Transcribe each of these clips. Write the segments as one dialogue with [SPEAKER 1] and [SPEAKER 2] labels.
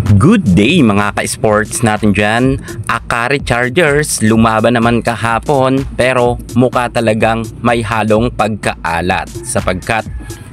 [SPEAKER 1] Good day mga ka-sports natin dyan. Akari Chargers lumaban naman kahapon pero mukha talagang may halong pagkaalat sapagkat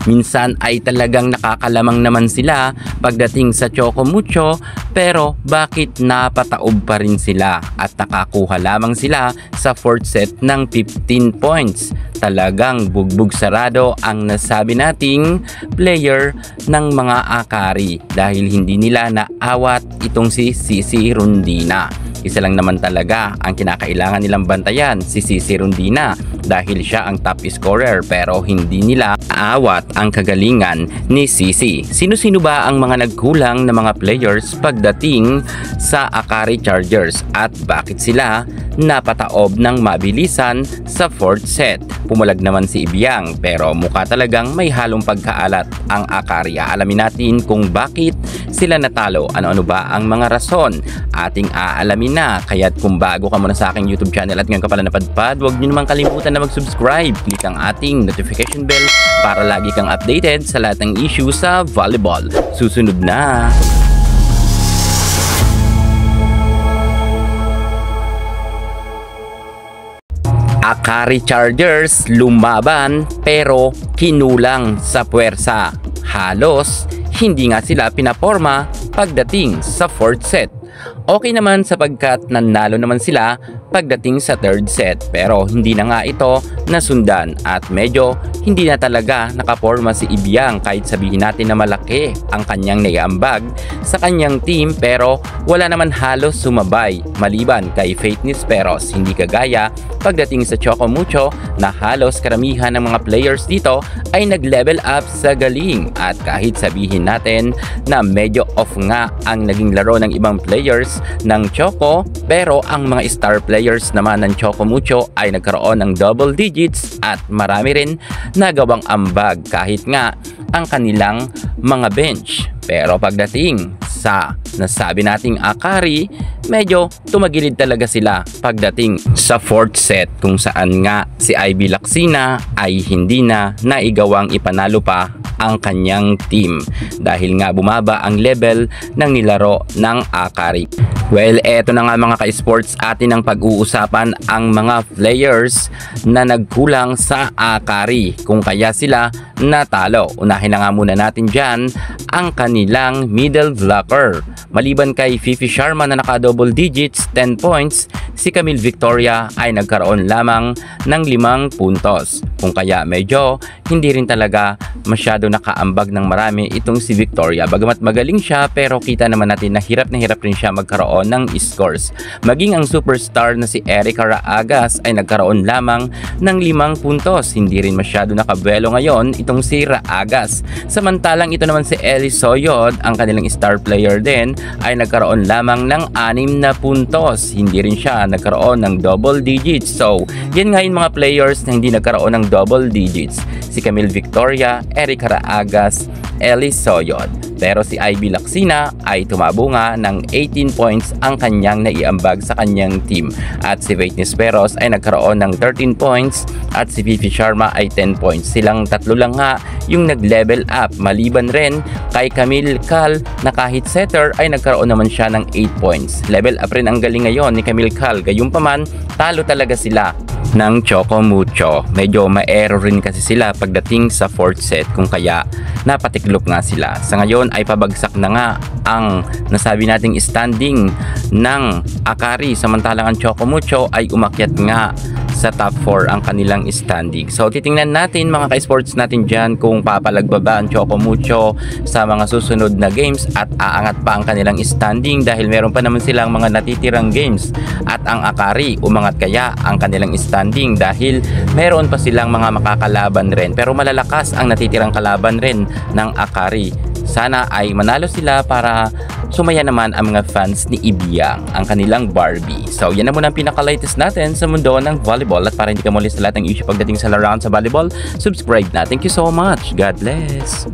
[SPEAKER 1] minsan ay talagang nakakalamang naman sila pagdating sa Choco Mucho pero bakit napataob pa rin sila at nakakuha lamang sila sa fourth set ng 15 points. Talagang bugbog sarado ang nasabi nating player ng mga Akari dahil hindi nila naawat itong si Cici Rondina. Isa lang naman talaga ang kinakailangan nilang bantayan, si Cici Rondina, dahil siya ang top scorer pero hindi nila naawat ang kagalingan ni Cici. Sino-sino ba ang mga nagkulang na mga players pagdating sa Akari Chargers at bakit sila napataob ng mabilisan sa fourth set? Pumulag naman si Ibiang pero mukha talagang may halong pagkaalat ang Akari. Aalamin natin kung bakit sila natalo. Ano-ano ba ang mga rason? Ating aalamin na. Kaya't kung bago ka muna sa aking YouTube channel at ngayon ka pala napadpad, huwag nyo naman kalimutan na mag-subscribe. Click ang ating notification bell para lagi kang updated sa lahat ng issue sa volleyball. Susunod na! Akari Chargers lumaban pero kinulang sa puwersa. Halos hindi nga sila pinaporma pagdating sa fourth set. Okay naman sapagkat nanalo naman sila pagdating sa third set pero hindi na nga ito nasundan at medyo hindi na talaga nakaporma si Ibiang kahit sabihin natin na malaki ang kanyang naiambag sa kanyang team pero wala naman halos sumabay maliban kay Faith Nisperos. Hindi kagaya pagdating sa Choco Mucho na halos karamihan ng mga players dito ay nag-level up sa galing at kahit sabihin natin na medyo off nga ang naging laro ng ibang players ng Choco pero ang mga star players naman ng Choco Mucho ay nagkaroon ng double digits at marami rin nagawang ambag kahit nga ang kanilang mga bench. Pero pagdating sa nasabi nating Akari, medyo tumagilid talaga sila pagdating sa fourth set kung saan nga si Ivy Lacsina ay hindi na naigawang ipanalo pa ang kanyang team dahil nga bumaba ang level ng nilaro ng Akari. Well, eto na nga mga ka-sports, atin ang pag-uusapan ang mga players na nagkulang sa Akari kung kaya sila natalo. Unahin na nga muna natin dyan ang kanilang middle blocker. Maliban kay Fifi Sharma na naka-double digits 10 points, si Camille Victoria ay nagkaroon lamang ng 5 puntos. Kung kaya medyo hindi rin talaga masyado nakaambag ng marami itong si Victoria. Bagamat magaling siya pero kita naman natin na hirap rin siya magkaroon ng scores. Maging ang superstar na si Erica Raagas ay nagkaroon lamang ng 5 puntos. Hindi rin masyado nakabuelo ngayon itong si Raagas. Samantalang ito naman si Ellie Soyod, ang kanilang star player din, ay nagkaroon lamang ng 6 na puntos. Hindi rin siya nagkaroon ng double digits. So, yan nga yung mga players na hindi nagkaroon ng double digits. Si Camille Victoria, Erica Raagas, Ellie Soyod. Pero si Ivy Lacsina ay tumabo nga ng 18 points ang kanyang naiambag sa kanyang team. At si Faith Nisperos ay nagkaroon ng 13 points at si Fifi Sharma ay 10 points. Silang tatlo lang nga yung nag-level up. Maliban rin kay Camille Cal na kahit setter ay nagkaroon naman siya ng 8 points. Level up rin ang galing ngayon ni Camille Cal. Gayunpaman, talo talaga sila ng Choco Mucho. Medyo ma-error rin kasi sila pagdating sa fourth set kung kaya napatiklop nga sila. Sa ngayon ay pabagsak na nga ang nasabi nating standing ng Akari samantalang ang Choco Mucho ay umakyat nga sa top 4 ang kanilang standing. So titingnan natin mga ka-sports natin dyan kung papalagbaba ang Choco Mucho sa mga susunod na games at aangat pa ang kanilang standing dahil meron pa naman silang mga natitirang games at ang Akari umangat kaya ang kanilang standing dahil meron pa silang mga makakalaban rin pero malalakas ang natitirang kalaban rin ng Akari. Sana ay manalo sila para sumaya naman ang mga fans ni Ibiang, ang kanilang Barbie. So yan na muna ang pinaka-latest natin sa mundo ng volleyball at para hindi ka muli sa lahat ng issue pagdating sa laruan sa volleyball, subscribe na. Thank you so much. God bless.